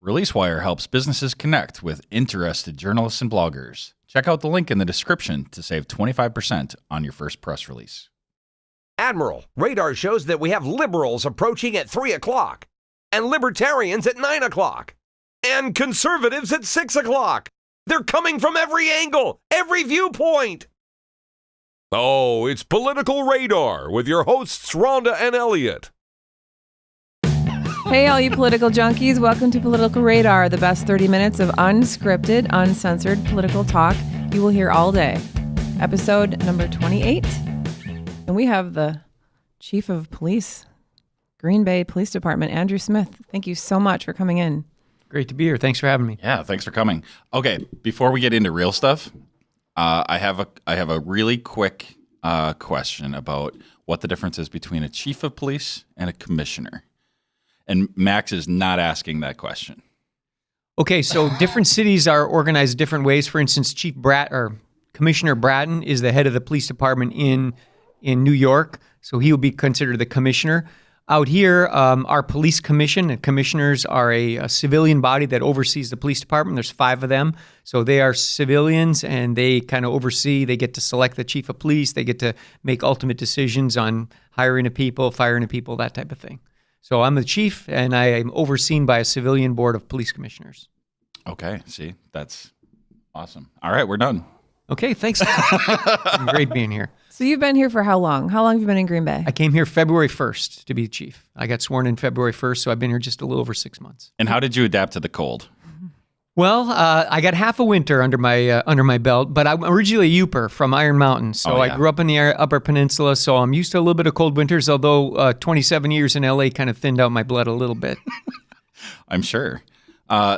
ReleaseWire helps businesses connect with interested journalists and bloggers. Check out the link in the description to save 25% on your first press release. Admiral, radar shows that we have liberals approaching at 3 o'clock, and libertarians at 9 o'clock, and conservatives at 6 o'clock. They're coming from every angle, every viewpoint. Oh, it's Political Radar with your hosts, Rhonda and Elliot. Hey, all you political junkies. Welcome to Political Radar, the best 30 minutes of unscripted, uncensored political talk you will hear all day. Episode number 28. And we have the Chief of Police, Green Bay Police Department, Andrew Smith. Thank you so much for coming in. Great to be here. Thanks for having me. Yeah, thanks for coming. Okay, before we get into real stuff, I have a really quick question about what the difference is between a chief of police and a commissioner. And Max is not asking that question. Okay, so different cities are organized different ways. For instance, Commissioner Bratton is the head of the police department in New York, so he will be considered the commissioner. Out here, our police commission, and commissioners are a civilian body that oversees the police department. There's 5 of them. So they are civilians, and they kind of oversee. They get to select the chief of police. They get to make ultimate decisions on hiring of people, firing of people, that type of thing. So I'm the chief, and I am overseen by a civilian board of police commissioners. Okay, see, that's awesome. All right, we're done. Okay, thanks. Great being here. So you've been here for how long? How long have you been in Green Bay? I came here February 1st to be chief. I got sworn in February 1st, so I've been here just a little over 6 months. And how did you adapt to the cold? Well, I got half a winter under my belt, but I'm originally a Yooper from Iron Mountain, so I grew up in the Upper Peninsula, so I'm used to a little bit of cold winters, although 27 years in LA kind of thinned out my blood a little bit. I'm sure.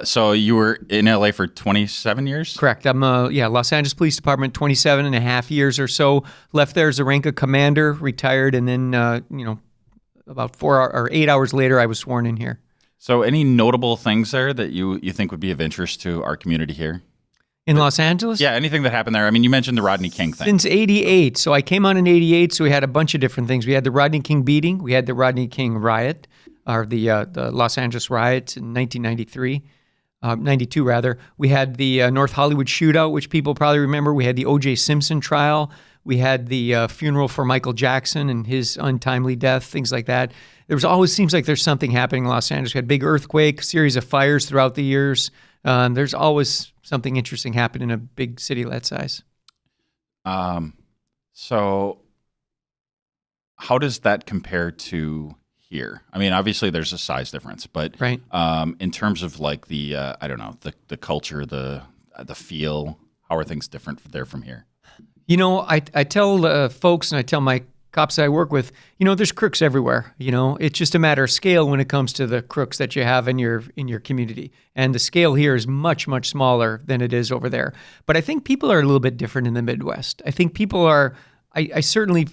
So you were in LA for 27 years? Correct. I'm Los Angeles Police Department, 27 and a half years or so. Left there as a rank of commander, retired, and then about 8 hours later, I was sworn in here. So any notable things there that you think would be of interest to our community here? In Los Angeles? Yeah, anything that happened there. I mean, you mentioned the Rodney King thing. Since 88. So I came on in 88, so we had a bunch of different things. We had the Rodney King beating. We had the Rodney King riot, or the Los Angeles riots in 1993. 92 rather. We had the North Hollywood shootout, which people probably remember. We had the O.J. Simpson trial. We had the funeral for Michael Jackson and his untimely death, things like that. There's always seems like there's something happening in Los Angeles. We had big earthquake, series of fires throughout the years. There's always something interesting happening in a big city that size. So how does that compare to here? I mean, obviously there's a size difference, but right. In terms of like the the culture, the feel, how are things different there from here? You know, I tell folks, and I tell my cops I work with, there's crooks everywhere. It's just a matter of scale when it comes to the crooks that you have in your community. And the scale here is much, much smaller than it is over there. But I think people are a little bit different in the Midwest. I think people are, I certainly,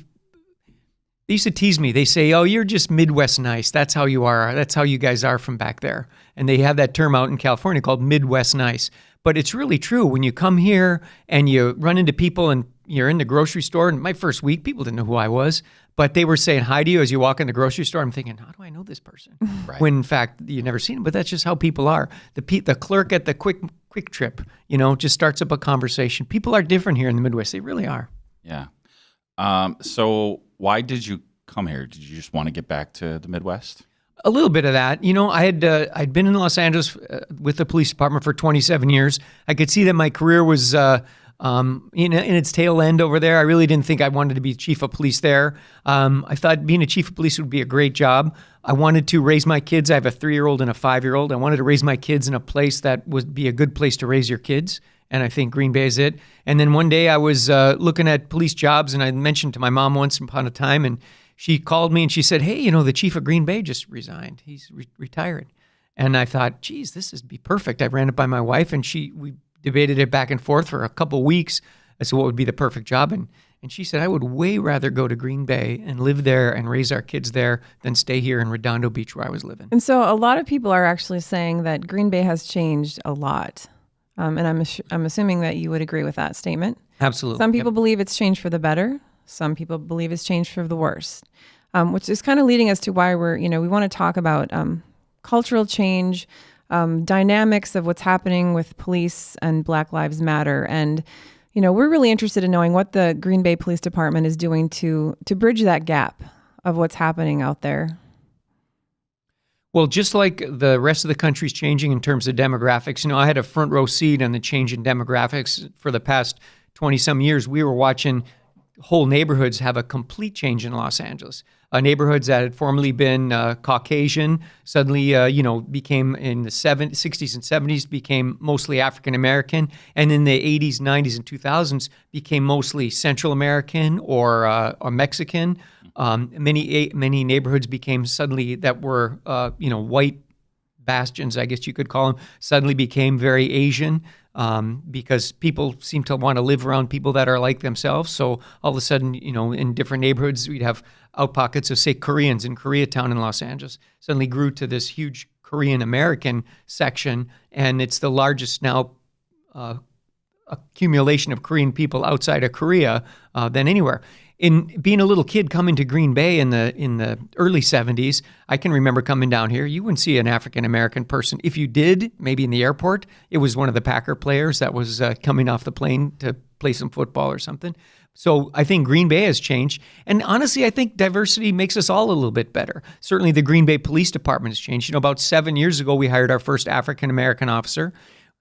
they used to tease me. They say, oh, you're just Midwest nice. That's how you are. That's how you guys are from back there. And they have that term out in California called Midwest nice. But it's really true. When you come here and you run into people and you're in the grocery store, and my first week, people didn't know who I was, but they were saying hi to you as you walk in the grocery store. I'm thinking, how do I know this person? Right. When in fact, you've never seen them, but that's just how people are. The clerk at the quick trip, just starts up a conversation. People are different here in the Midwest. They really are. Yeah. So why did you come here? Did you just want to get back to the Midwest? A little bit of that. I'd been in Los Angeles with the police department for 27 years. I could see that my career was in its tail end over there. I really didn't think I wanted to be chief of police there. I thought being a chief of police would be a great job. I wanted to raise my kids. I have a 3-year-old and a 5-year-old. I wanted to raise my kids in a place that would be a good place to raise your kids. And I think Green Bay is it. And then one day I was looking at police jobs, and I mentioned to my mom once upon a time, and she called me and she said, hey, the chief of Green Bay just resigned. He's retired. And I thought, geez, this would be perfect. I ran it by my wife, and we debated it back and forth for a couple of weeks as to what would be the perfect job. And she said, I would way rather go to Green Bay and live there and raise our kids there than stay here in Redondo Beach where I was living. And so a lot of people are actually saying that Green Bay has changed a lot. And I'm assuming that you would agree with that statement. Absolutely. Some people believe it's changed for the better. Some people believe it's changed for the worse, which is kind of leading us to why we want to talk about cultural change, dynamics of what's happening with police and Black Lives Matter. And, we're really interested in knowing what the Green Bay Police Department is doing to bridge that gap of what's happening out there. Well, just like the rest of the country's changing in terms of demographics, I had a front row seat on the change in demographics for the past 20-some years. We were watching whole neighborhoods have a complete change in Los Angeles. Neighborhoods that had formerly been Caucasian suddenly, became in the 60s and 70s, became mostly African American. And in the 80s, 90s, and 2000s became mostly Central American or Mexican. Many neighborhoods became suddenly that were, white bastions, I guess you could call them, suddenly became very Asian. Because people seem to want to live around people that are like themselves. So all of a sudden, in different neighborhoods, we'd have out pockets of, say, Koreans in Koreatown in Los Angeles suddenly grew to this huge Korean American section. And it's the largest now accumulation of Korean people outside of Korea than anywhere. In being a little kid coming to Green Bay in the early 70s, I can remember coming down here. You wouldn't see an African-American person. If you did, maybe in the airport, it was one of the Packer players that was coming off the plane to play some football or something. So I think Green Bay has changed. And honestly, I think diversity makes us all a little bit better. Certainly the Green Bay Police Department has changed. About 7 years ago, we hired our first African-American officer.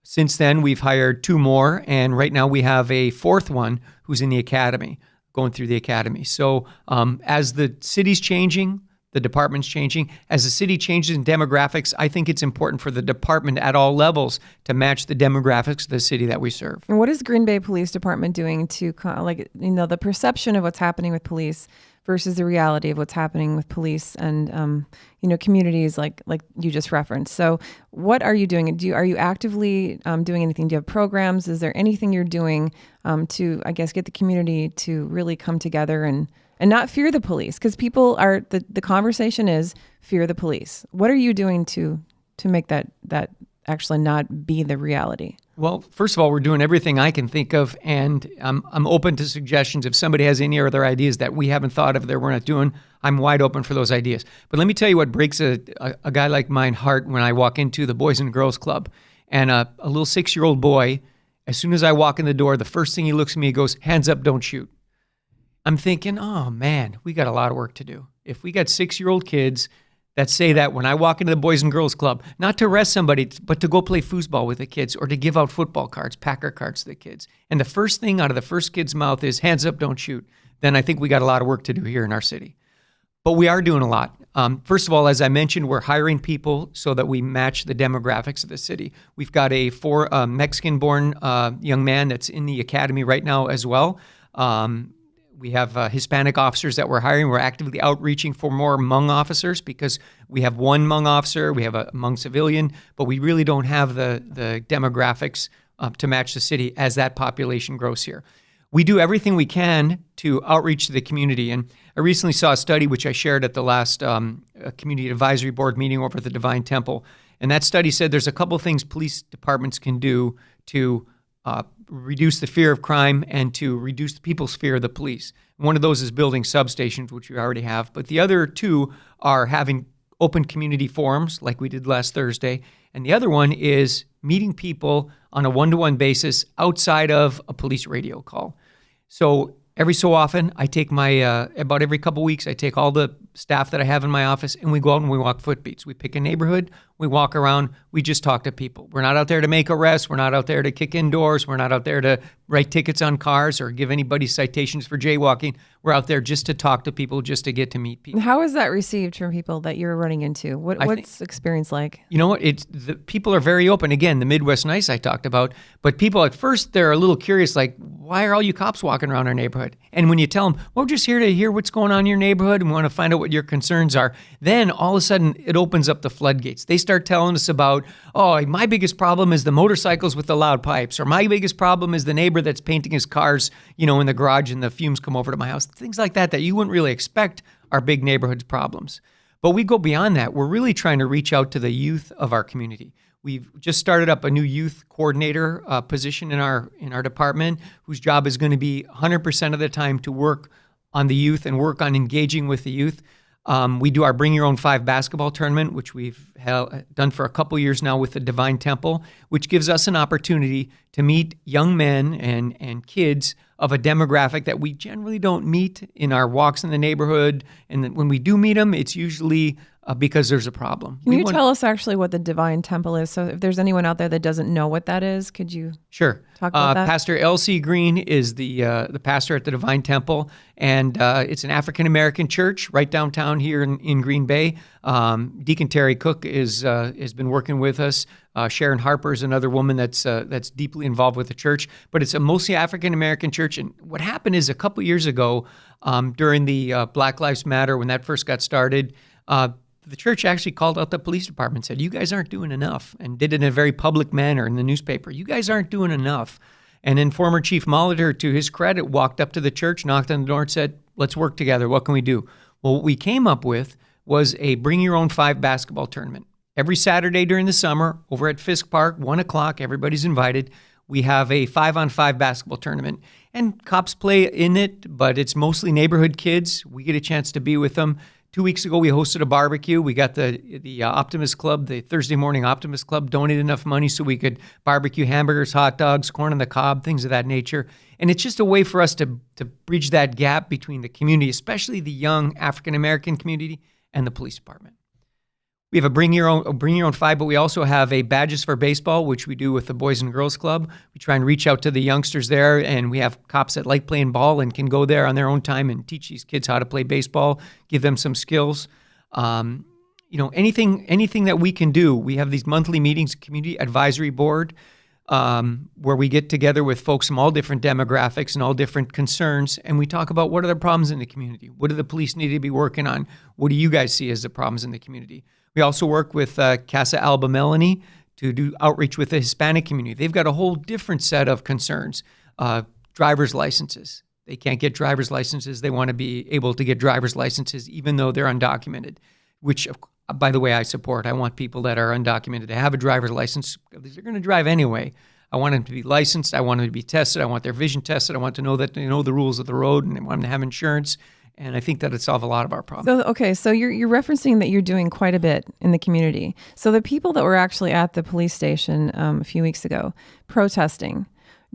Since then, we've hired 2 more. And right now we have a 4th one who's in the academy, going through the academy. So as the city's changing, the department's changing. As the city changes in demographics, I think it's important for the department at all levels to match the demographics of the city that we serve. And what is Green Bay Police Department doing to, the perception of what's happening with police versus the reality of what's happening with police and, communities like you just referenced? So what are you doing? Are you actively doing anything? Do you have programs? Is there anything you're doing to, I guess, get the community to really come together and not fear the police? Because people are, the conversation is fear the police. What are you doing to make that actually not be the reality? Well, first of all, we're doing everything I can think of, and I'm open to suggestions. If somebody has any other ideas that we haven't thought of that we're not doing, I'm wide open for those ideas. But let me tell you what breaks a guy like mine heart when I walk into the Boys and Girls Club. And a little 6-year-old boy, as soon as I walk in the door, the first thing he looks at me, he goes, "Hands up, don't shoot." I'm thinking, oh man, we got a lot of work to do. If we got 6-year-old kids that say that when I walk into the Boys and Girls Club, not to arrest somebody, but to go play foosball with the kids or to give out football cards, Packer cards to the kids. And the first thing out of the first kid's mouth is hands up, don't shoot. Then I think we got a lot of work to do here in our city. But we are doing a lot. First of all, as I mentioned, we're hiring people so that we match the demographics of the city. We've got a Mexican-born young man that's in the academy right now as well. We have Hispanic officers that we're hiring. We're actively outreaching for more Hmong officers because we have one Hmong officer, we have a Hmong civilian, but we really don't have the demographics to match the city as that population grows here. We do everything we can to outreach to the community. And I recently saw a study which I shared at the last Community Advisory Board meeting over at the Divine Temple. And that study said there's a couple of things police departments can do to reduce the fear of crime and to reduce people's fear of the police. One of those is building substations, which we already have. But the other 2 are having open community forums like we did last Thursday. And the other one is meeting people on a one-to-one basis outside of a police radio call. So every so often, I take my, about every couple weeks, I take all the staff that I have in my office and we go out and we walk footbeats. We pick a neighborhood, we walk around, we just talk to people. We're not out there to make arrests. We're not out there to kick in doors. We're not out there to write tickets on cars or give anybody citations for jaywalking. We're out there just to talk to people, just to get to meet people. How is that received from people that you're running into? What's experience like? You know what? The people are very open. Again, the Midwest Nice I talked about, but people at first, they're a little curious, like, why are all you cops walking around our neighborhood? And when you tell them, well, we're just here to hear what's going on in your neighborhood and we want to find out what your concerns are, then all of a sudden it opens up the floodgates. They start telling us about, oh, my biggest problem is the motorcycles with the loud pipes, or my biggest problem is the neighbor that's painting his cars, in the garage and the fumes come over to my house. Things like that you wouldn't really expect are big neighborhood problems. But we go beyond that. We're really trying to reach out to the youth of our community. We've just started up a new youth coordinator position in our department, whose job is going to be 100% of the time to work on the youth and work on engaging with the youth. We do our Bring Your Own 5 basketball tournament, which we've done for a couple years now with the Divine Temple, which gives us an opportunity to meet young men and kids of a demographic that we generally don't meet in our walks in the neighborhood. And then when we do meet them, it's usually because there's a problem. Can you tell us actually what the Divine Temple is? So if there's anyone out there that doesn't know what that is, could you Sure. talk about that? Pastor L.C. Green is the pastor at the Divine Temple, and it's an African-American church right downtown here in Green Bay. Deacon Terry Cook has been working with us. Sharon Harper is another woman that's deeply involved with the church, but it's a mostly African-American church. And what happened is a couple years ago, during the Black Lives Matter, when that first got started, the church actually called out the police department, said, "You guys aren't doing enough," and did it in a very public manner in the newspaper. "You guys aren't doing enough." And then former Chief Molitor, to his credit, walked up to the church, knocked on the door and said, "Let's work together. What can we do?" Well, what we came up with was a Bring Your Own 5 basketball tournament. Every Saturday during the summer, over at Fisk Park, 1 o'clock, everybody's invited. We have a 5-on-5 basketball tournament. And cops play in it, but it's mostly neighborhood kids. We get a chance to be with them. 2 weeks ago, we hosted a barbecue. We got the Optimist Club, the Thursday morning Optimist Club, donated enough money so we could barbecue hamburgers, hot dogs, corn on the cob, things of that nature. And it's just a way for us to bridge that gap between the community, especially the young African-American community, and the police department. We have a Bring Your Own 5, but we also have a Badges for Baseball, which we do with the Boys and Girls Club. We try and reach out to the youngsters there, and we have cops that like playing ball and can go there on their own time and teach these kids how to play baseball, give them some skills. Anything that we can do. We have these monthly meetings, Community Advisory Board, where we get together with folks from all different demographics and all different concerns, and we talk about what are the problems in the community. What do the police need to be working on? What do you guys see as the problems in the community? We also work with Casa Alba Melanie to do outreach with the Hispanic community. They've got a whole different set of concerns. Driver's licenses. They can't get driver's licenses. They want to be able to get driver's licenses even though they're undocumented, which, by the way, I support. I want people that are undocumented to have a driver's license because they're going to drive anyway. I want them to be licensed. I want them to be tested. I want their vision tested. I want to know that they know the rules of the road, and I want them to have insurance. And I think that would solve a lot of our problems. So you're referencing that you're doing quite a bit in the community. So the people that were actually at the police station a few weeks ago protesting,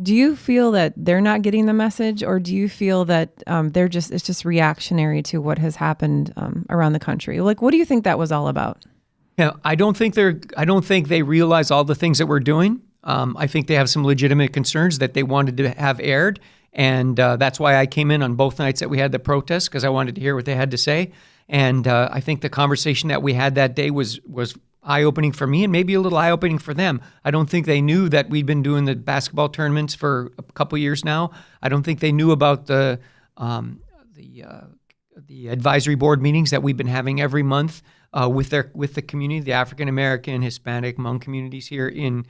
do you feel that they're not getting the message, or do you feel that it's just reactionary to what has happened around the country? Like, what do you think that was all about? Yeah, I don't think they realize all the things that we're doing. I think they have some legitimate concerns that they wanted to have aired. And that's why I came in on both nights that we had the protest, because I wanted to hear what they had to say. And I think the conversation that we had that day was eye-opening for me and maybe a little eye-opening for them. I don't think they knew that we'd been doing the basketball tournaments for a couple years now. I don't think they knew about the advisory board meetings that we've been having every month with the community, the African-American, Hispanic, Hmong communities here in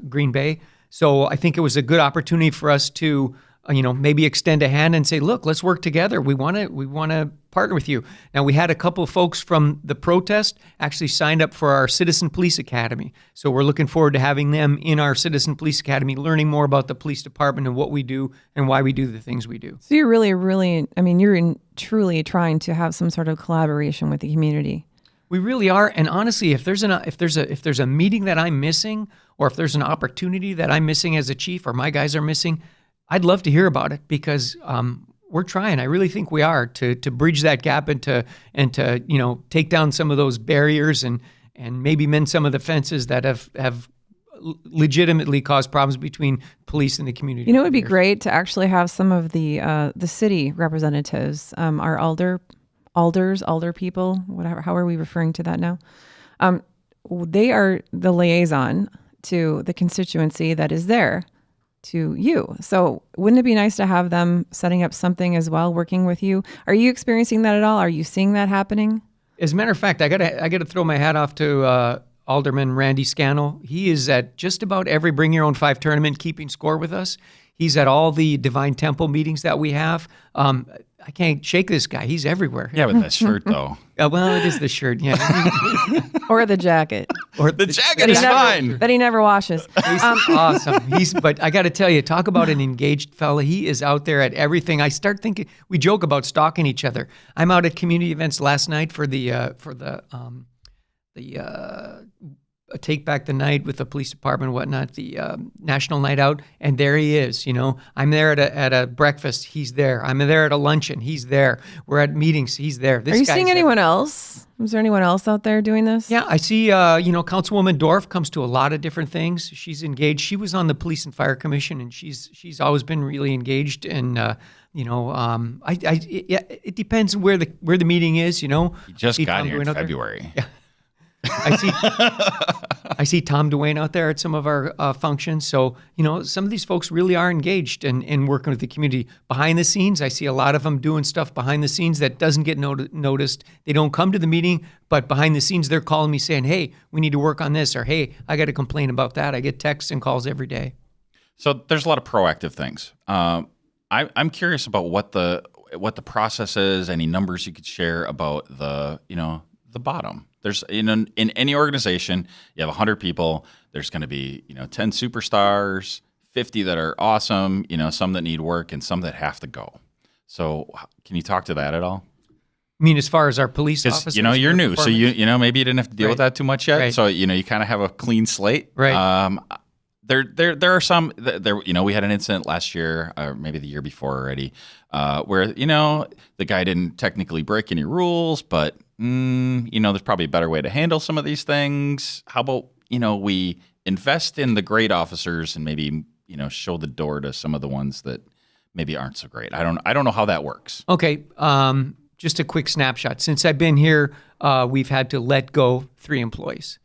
Green Bay. So I think it was a good opportunity for us to, maybe extend a hand and say, look, let's work together. We want to partner with you. Now, we had a couple of folks from the protest actually signed up for our Citizen Police Academy. So we're looking forward to having them in our Citizen Police Academy, learning more about the police department and what we do and why we do the things we do. So you're really, truly trying to have some sort of collaboration with the community. We really are, and honestly, if there's a meeting that I'm missing, or if there's an opportunity that I'm missing as a chief, or my guys are missing, I'd love to hear about it because we're trying. I really think we are to bridge that gap and to take down some of those barriers and maybe mend some of the fences that have legitimately caused problems between police and the community. It would be great to actually have some of the city representatives, our alder people, whatever. How are we referring to that now? They are the liaison to the constituency that is there to you. So wouldn't it be nice to have them setting up something as well, working with you? Are you experiencing that at all? Are you seeing that happening? As a matter of fact, I gotta throw my hat off to Alderman Randy Scannell. He is at just about every Bring Your Own 5 tournament, keeping score with us. He's at all the Divine Temple meetings that we have. I can't shake this guy. He's everywhere. Yeah, but that shirt though. Well, it is the shirt. Yeah. Or the jacket Or The jacket is never, fine. that he never washes. He's awesome. But I got to tell you, talk about an engaged fella. He is out there at everything. I start thinking, we joke about stalking each other. I'm out at community events last night for the Take Back the Night with the police department and whatnot, the national night out, and there he is. I'm there at a breakfast. He's there. I'm there at a luncheon. He's there. We're at meetings. He's there. This Are you guy's seeing there. anyone else? Is there anyone else out there doing this? Yeah, I see, Councilwoman Dorff comes to a lot of different things. She's engaged. She was on the Police and Fire Commission, and she's always been really engaged. And, it depends where the meeting is, You just See got Tom here in Duane out there? February. Yeah. I see Tom Duane out there at some of our functions. So, some of these folks really are engaged and working with the community. Behind the scenes, I see a lot of them doing stuff behind the scenes that doesn't get noticed. They don't come to the meeting, but behind the scenes, they're calling me saying, hey, we need to work on this, or hey, I got to complain about that. I get texts and calls every day. So there's a lot of proactive things. I'm curious about what the process is. Any numbers you could share about the bottom. There's in any organization, you have 100 people. There's going to be 10 superstars, 50 that are awesome, some that need work, and some that have to go. So can you talk to that at all? I mean, as far as our police officers, you're new, so maybe you didn't have to deal with that too much yet. Right. So you kind of have a clean slate. Right. There are some we had an incident last year or maybe the year before already where the guy didn't technically break any rules, but there's probably a better way to handle some of these things. How about we invest in the great officers and maybe show the door to some of the ones that maybe aren't so great. I don't know how that works. Okay, just a quick snapshot. Since I've been here, we've had to let go 3 employees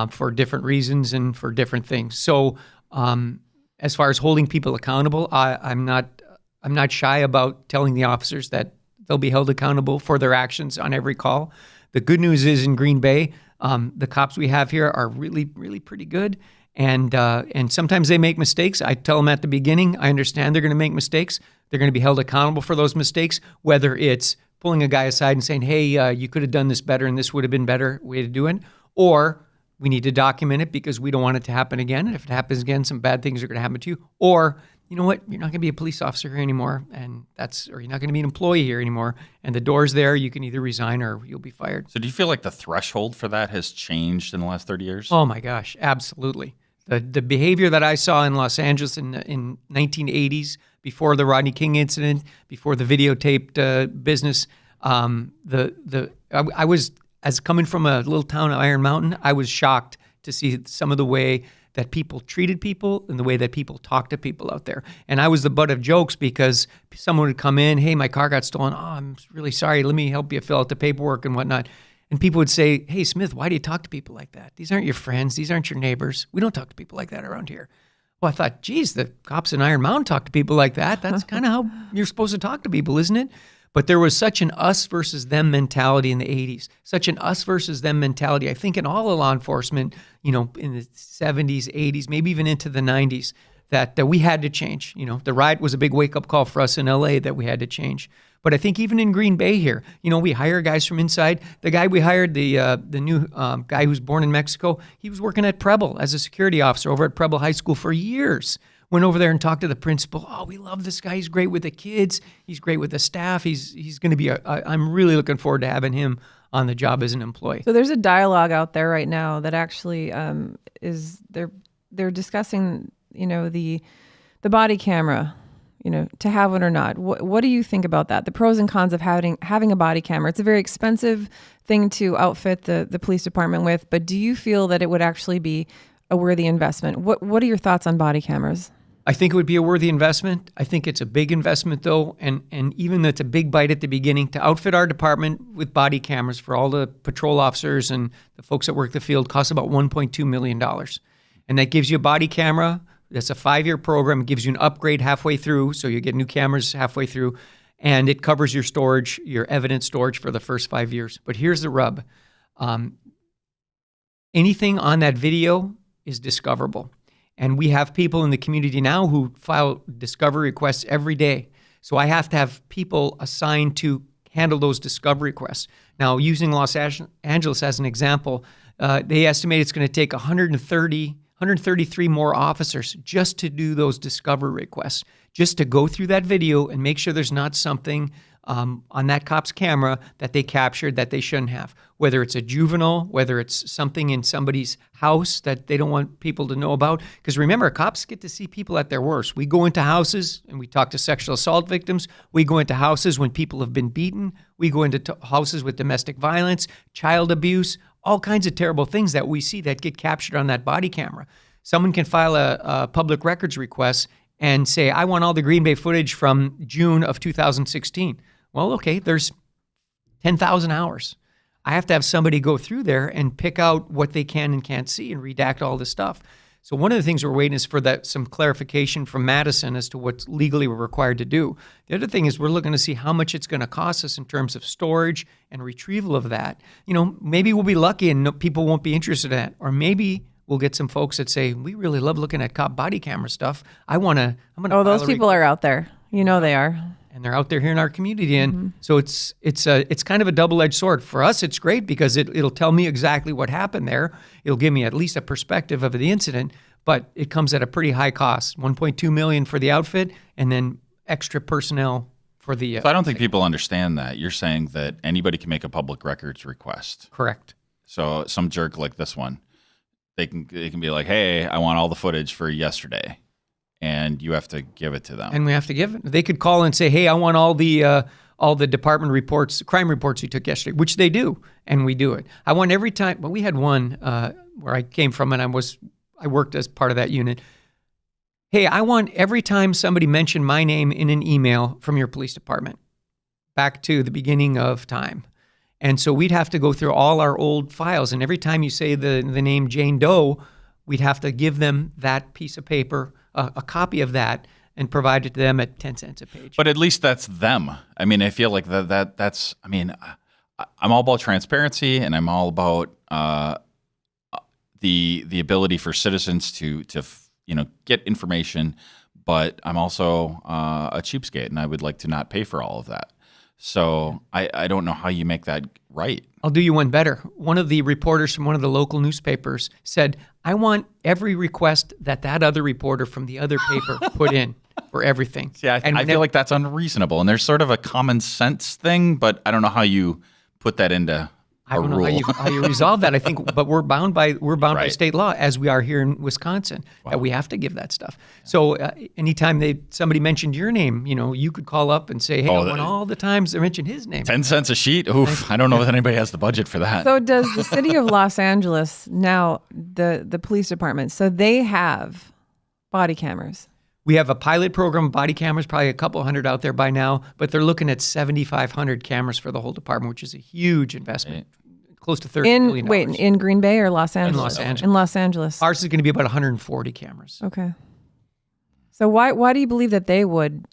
for different reasons and for different things. So, as far as holding people accountable, I'm not shy about telling the officers that they'll be held accountable for their actions on every call. The good news is in Green Bay, the cops we have here are really, really pretty good. And sometimes they make mistakes. I tell them at the beginning, I understand they're going to make mistakes. They're going to be held accountable for those mistakes, whether it's pulling a guy aside and saying, hey, you could have done this better and this would have been better way to do it. Or we need to document it because we don't want it to happen again. And if it happens again, some bad things are going to happen to you. Or, you know what, you're not going to be a police officer here anymore, or you're not going to be an employee here anymore. And the door's there. You can either resign or you'll be fired. So do you feel like the threshold for that has changed in the last 30 years? Oh my gosh, absolutely. The behavior that I saw in Los Angeles in 1980s, before the Rodney King incident, before the videotaped business, I was, as coming from a little town of Iron Mountain, I was shocked to see some of the way that people treated people and the way that people talked to people out there. And I was the butt of jokes because someone would come in, hey, my car got stolen. Oh, I'm really sorry. Let me help you fill out the paperwork and whatnot. And people would say, hey, Smith, why do you talk to people like that? These aren't your friends. These aren't your neighbors. We don't talk to people like that around here. Well, I thought, geez, the cops in Iron Mountain talk to people like that. That's kind of how you're supposed to talk to people, isn't it? But there was such an us versus them mentality in the 80s, such an us versus them mentality, I think, in all of law enforcement, in the 70s, 80s, maybe even into the 90s, that we had to change. The riot was a big wake-up call for us in LA that we had to change. But I think even in Green Bay here, we hire guys from inside. The guy we hired, the new guy who's born in Mexico, he was working at Preble as a security officer over at Preble High School for years. Went over there and talked to the principal. Oh, we love this guy. He's great with the kids. He's great with the staff. He's going to be I'm really looking forward to having him on the job as an employee. So there's a dialogue out there right now that actually is they're discussing the body camera, to have one or not. What do you think about that? The pros and cons of having a body camera. It's a very expensive thing to outfit the police department with, but do you feel that it would actually be a worthy investment? What are your thoughts on body cameras? I think it would be a worthy investment. I think it's a big investment, though, and even though it's a big bite at the beginning, to outfit our department with body cameras for all the patrol officers and the folks that work the field costs about $1.2 million. And that gives you a body camera. That's a 5-year program. It gives you an upgrade halfway through, so you get new cameras halfway through, and it covers your storage, your evidence storage for the first 5 years. But here's the rub. Anything on that video is discoverable. And we have people in the community now who file discovery requests every day. So I have to have people assigned to handle those discovery requests. Now, using Los Angeles as an example, they estimate it's going to take 133 more officers just to do those discovery requests, just to go through that video and make sure there's not something on that cop's camera that they captured that they shouldn't have, whether it's a juvenile, whether it's something in somebody's house that they don't want people to know about. Because remember, cops get to see people at their worst. We go into houses and we talk to sexual assault victims. We go into houses when people have been beaten. We go into houses with domestic violence, child abuse, all kinds of terrible things that we see that get captured on that body camera. Someone can file a public records request and say, I want all the Green Bay footage from June of 2016. Well, okay, there's 10,000 hours. I have to have somebody go through there and pick out what they can and can't see and redact all this stuff. So one of the things we're waiting is for some clarification from Madison as to what's legally we're required to do. The other thing is we're looking to see how much it's going to cost us in terms of storage and retrieval of that. Maybe we'll be lucky and people won't be interested in that. Or maybe we'll get some folks that say, we really love looking at cop body camera stuff. I'm going to those people are out there. They are. And they're out there here in our community. And so it's kind of a double-edged sword. For us, it's great because it'll tell me exactly what happened there. It'll give me at least a perspective of the incident, but it comes at a pretty high cost, $1.2 million for the outfit and then extra personnel for the... So I don't think people understand that. You're saying that anybody can make a public records request. Correct. So some jerk like this one, they can be like, hey, I want all the footage for yesterday. And you have to give it to them. And we have to give it. They could call and say, hey, I want all the department reports, crime reports you took yesterday, which they do, and we do it. I want every time, but we had one where I came from and I worked as part of that unit. Hey, I want every time somebody mentioned my name in an email from your police department, back to the beginning of time. And so we'd have to go through all our old files, and every time you say the name Jane Doe, we'd have to give them that piece of paper, a copy of that, and provide it to them at 10 cents a page. But at least that's them. I mean, I feel like that's. I mean, I'm all about transparency, and I'm all about the ability for citizens to get information. But I'm also a cheapskate, and I would like to not pay for all of that. So I don't know how you make that right. I'll do you one better. One of the reporters from one of the local newspapers said, I want every request that other reporter from the other paper put in for everything. Yeah, I feel like that's unreasonable. And there's sort of a common sense thing, but I don't know how you put that into I don't know how you resolve that. I think, but we're bound by Right. state law, as we are here in Wisconsin, that we have to give that stuff. So anytime somebody mentioned your name, you could call up and say, hey, I want all the times they mentioned his name. 10 cents a sheet? Oof, I don't know if anybody has the budget for that. So does the city of Los Angeles now, the police department, so they have body cameras? We have a pilot program of body cameras, probably a couple hundred out there by now, but they're looking at 7,500 cameras for the whole department, which is a huge investment, close to $30 million. Wait, in Green Bay or Los Angeles? In Los Angeles. In Los Angeles. Ours is going to be about 140 cameras. Okay. So why do you believe that they would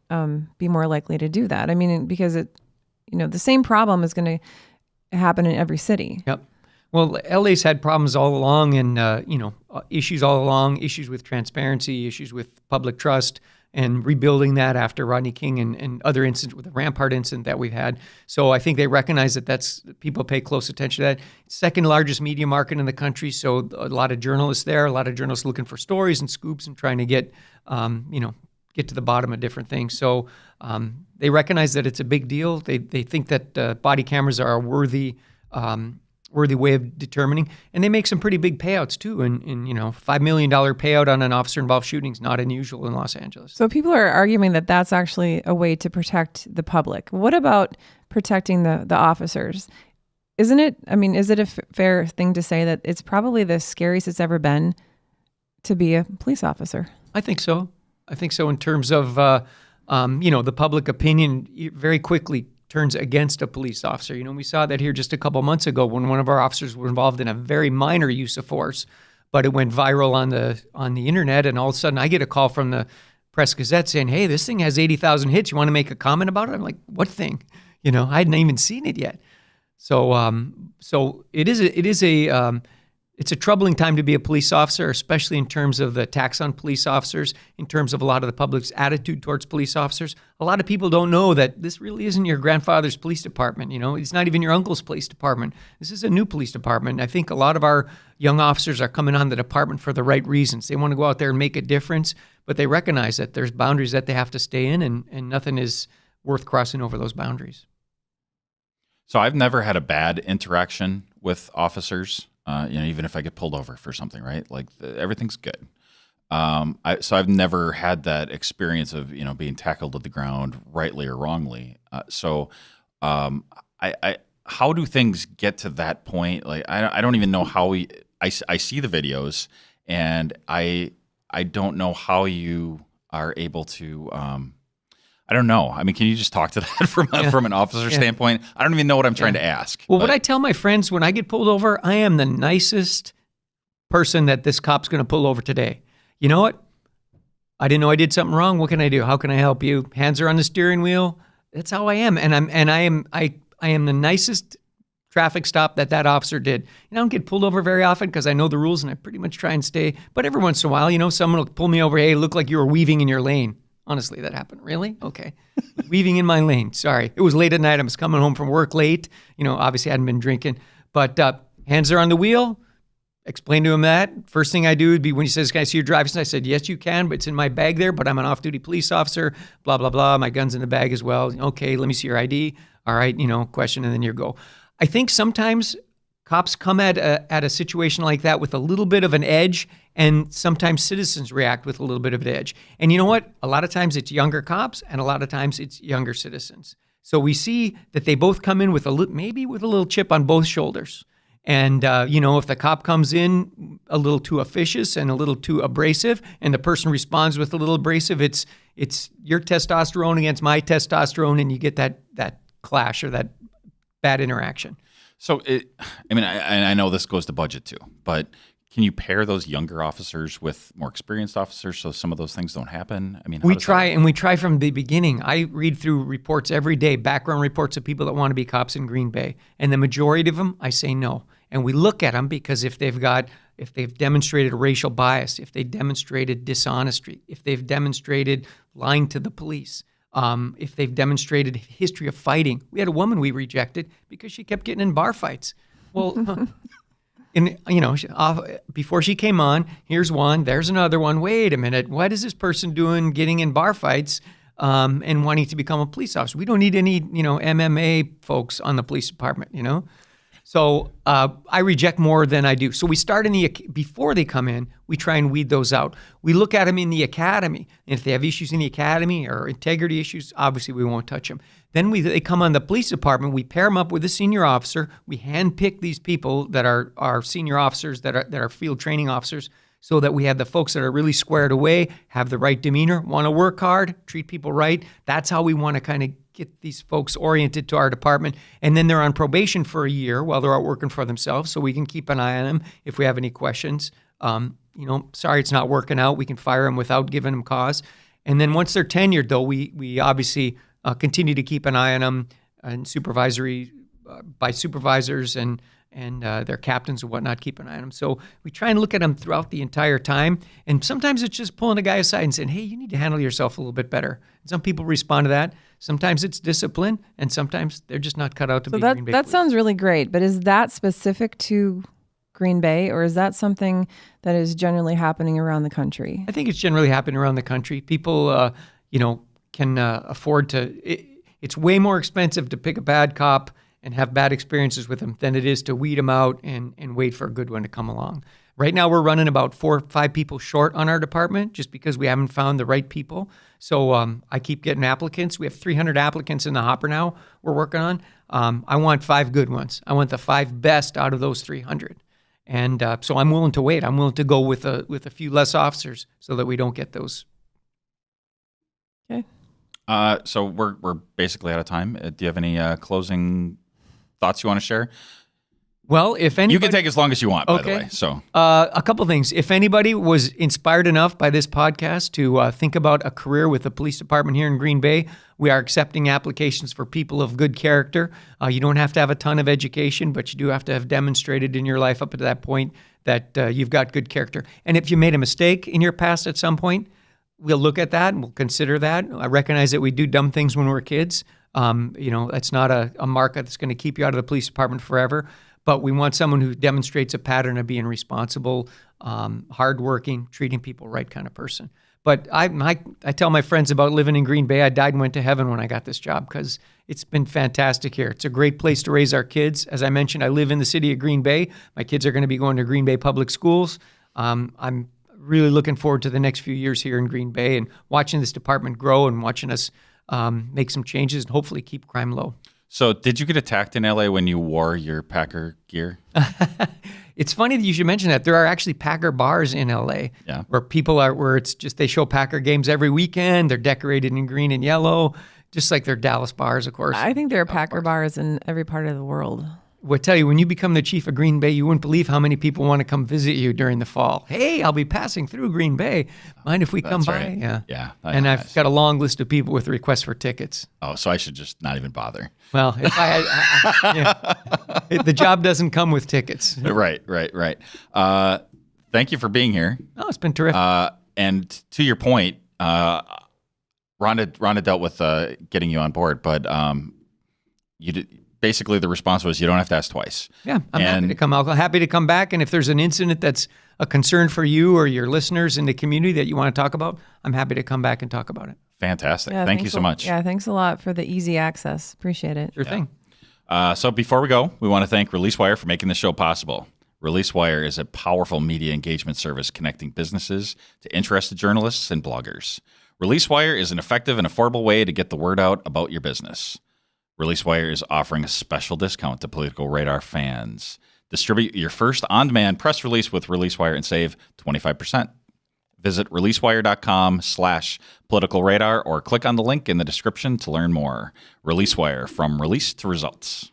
be more likely to do that? I mean, because the same problem is going to happen in every city. Yep. Well, LA's had problems all along, and issues all along, issues with transparency, issues with public trust, and rebuilding that after Rodney King and other incidents with the Rampart incident that we've had. So I think they recognize that people pay close attention to that. Second largest media market in the country, so a lot of journalists there, a lot of journalists looking for stories and scoops and trying to get to the bottom of different things. So they recognize that it's a big deal. They think that body cameras are a worthy way of determining, and they make some pretty big payouts too. And $5 million payout on an officer-involved shooting is not unusual in Los Angeles. So people are arguing that that's actually a way to protect the public. What about protecting the officers? Isn't it? I mean, is it a fair thing to say that it's probably the scariest it's ever been to be a police officer? I think so. In terms of the public opinion very quickly turns against a police officer. We saw that here just a couple months ago when one of our officers was involved in a very minor use of force, but it went viral on the internet, and all of a sudden I get a call from the Press Gazette saying, hey, this thing has 80,000 hits. You want to make a comment about it? I'm like, what thing? I hadn't even seen it yet. So it is it's a troubling time to be a police officer, especially in terms of the tax on police officers, in terms of a lot of the public's attitude towards police officers. A lot of people don't know that this really isn't your grandfather's police department. It's not even your uncle's police department. This is a new police department. I think a lot of our young officers are coming on the department for the right reasons. They want to go out there and make a difference, but they recognize that there's boundaries that they have to stay in, and nothing is worth crossing over those boundaries. So I've never had a bad interaction with officers. Even if I get pulled over for something, right? Like everything's good. So I've never had that experience of being tackled to the ground, rightly or wrongly. How do things get to that point? Like I don't even know how I see the videos, and I don't know how you are able to. I don't know. I mean, can you just talk to that from an officer standpoint? I don't even know what I'm trying to ask. Well, what I tell my friends when I get pulled over, I am the nicest person that this cop's going to pull over today. You know what? I didn't know I did something wrong. What can I do? How can I help you? Hands are on the steering wheel. That's how I am, and I am the nicest traffic stop that officer did. I don't get pulled over very often because I know the rules and I pretty much try and stay. But every once in a while, someone will pull me over. Hey, look like you were weaving in your lane. Honestly, that happened. Really? Okay. Weaving in my lane. Sorry. It was late at night. I was coming home from work late. Obviously I hadn't been drinking. But hands are on the wheel. Explain to him that. First thing I do would be when he says, can I see your driver's license? I said, yes, you can, but it's in my bag there, but I'm an off-duty police officer, blah, blah, blah. My gun's in the bag as well. Okay, let me see your ID. All right, question, and then you go. I think sometimes cops come at a situation like that with a little bit of an edge, and sometimes citizens react with a little bit of an edge. And you know what? A lot of times it's younger cops, and a lot of times it's younger citizens. So we see that they both come in with maybe with a little chip on both shoulders. And, if the cop comes in a little too officious and a little too abrasive, and the person responds with a little abrasive, it's your testosterone against my testosterone, and you get that clash or that bad interaction. So, I know this goes to budget too, but can you pair those younger officers with more experienced officers so some of those things don't happen? We try from the beginning. I read through reports every day, background reports of people that want to be cops in Green Bay, and the majority of them, I say no. And we look at them because if they've demonstrated racial bias, if they demonstrated dishonesty, if they've demonstrated lying to the police, if they've demonstrated a history of fighting. We had a woman we rejected because she kept getting in bar fights. Well, before she came on, here's one, there's another one. Wait a minute, what is this person doing getting in bar fights and wanting to become a police officer? We don't need any, MMA folks on the police department, So I reject more than I do. So we start before they come in, we try and weed those out. We look at them in the academy. And if they have issues in the academy or integrity issues, obviously we won't touch them. Then they come on the police department. We pair them up with a senior officer. We handpick these people that are our senior officers, that are field training officers, so that we have the folks that are really squared away, have the right demeanor, want to work hard, treat people right. That's how we want to kind of get these folks oriented to our department. And then they're on probation for a year while they're out working for themselves, so we can keep an eye on them if we have any questions. Sorry it's not working out. We can fire them without giving them cause. And then once they're tenured, though, we obviously continue to keep an eye on them and by supervisors and their captains and whatnot, keep an eye on them. So we try and look at them throughout the entire time. And sometimes it's just pulling a guy aside and saying, hey, you need to handle yourself a little bit better. And some people respond to that. Sometimes it's discipline, and sometimes they're just not cut out to be Green Bay that police. Sounds really great, but is that specific to Green Bay, or is that something that is generally happening around the country? I think it's generally happening around the country. People, can afford to. It's way more expensive to pick a bad cop and have bad experiences with them than it is to weed them out and wait for a good one to come along. Right now, we're running about 4 or 5 people short on our department just because we haven't found the right people. So I keep getting applicants. We have 300 applicants in the hopper now we're working on. I want 5 good ones. I want the 5 best out of those 300. And so I'm willing to wait. I'm willing to go with a few less officers so that we don't get those. Okay. So we're basically out of time. Do you have any closing thoughts you want to share? Well, if anybody... You can take as long as you want, by the way. So, a couple things. If anybody was inspired enough by this podcast to think about a career with the police department here in Green Bay, we are accepting applications for people of good character. You don't have to have a ton of education, but you do have to have demonstrated in your life up to that point that you've got good character. And if you made a mistake in your past at some point, we'll look at that and we'll consider that. I recognize that we do dumb things when we're kids. That's not a mark that's going to keep you out of the police department forever. But we want someone who demonstrates a pattern of being responsible, hardworking, treating people right kind of person. But I tell my friends about living in Green Bay. I died and went to heaven when I got this job because it's been fantastic here. It's a great place to raise our kids. As I mentioned, I live in the city of Green Bay. My kids are going to be going to Green Bay public schools. I'm really looking forward to the next few years here in Green Bay and watching this department grow and watching us make some changes and hopefully keep crime low. So did you get attacked in LA when you wore your Packer gear? It's funny that you should mention that. There are actually Packer bars in LA where it's just they show Packer games every weekend. They're decorated in green and yellow, just like their Dallas bars, of course. I think there are Packer bars in every part of the world. Well, I tell you, when you become the chief of Green Bay, you wouldn't believe how many people want to come visit you during the fall. Hey, I'll be passing through Green Bay. Mind if we come by? Right. Yeah. And I've got a long list of people with requests for tickets. Oh, so I should just not even bother. Well, if the job doesn't come with tickets. Right. Thank you for being here. Oh, it's been terrific. And to your point, Rhonda dealt with getting you on board, but basically the response was you don't have to ask twice. Yeah, I'm happy to come. I'm happy to come back. And if there's an incident that's a concern for you or your listeners in the community that you want to talk about, I'm happy to come back and talk about it. Fantastic. Yeah, Thank you so much. Yeah, thanks a lot for the easy access. Appreciate it. Sure thing. So before we go, we want to thank ReleaseWire for making the show possible. ReleaseWire is a powerful media engagement service connecting businesses to interested journalists and bloggers. ReleaseWire is an effective and affordable way to get the word out about your business. ReleaseWire is offering a special discount to Political Radar fans. Distribute your first on-demand press release with ReleaseWire and save 25%. Visit releasewire.com/politicalradar or click on the link in the description to learn more. ReleaseWire, from release to results.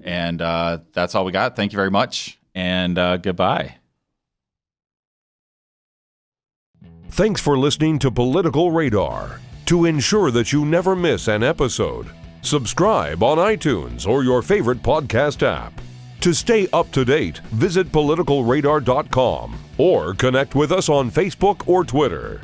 And that's all we got. Thank you very much, and goodbye. Thanks for listening to Political Radar. To ensure that you never miss an episode, subscribe on iTunes or your favorite podcast app. To stay up to date, visit politicalradar.com or connect with us on Facebook or Twitter.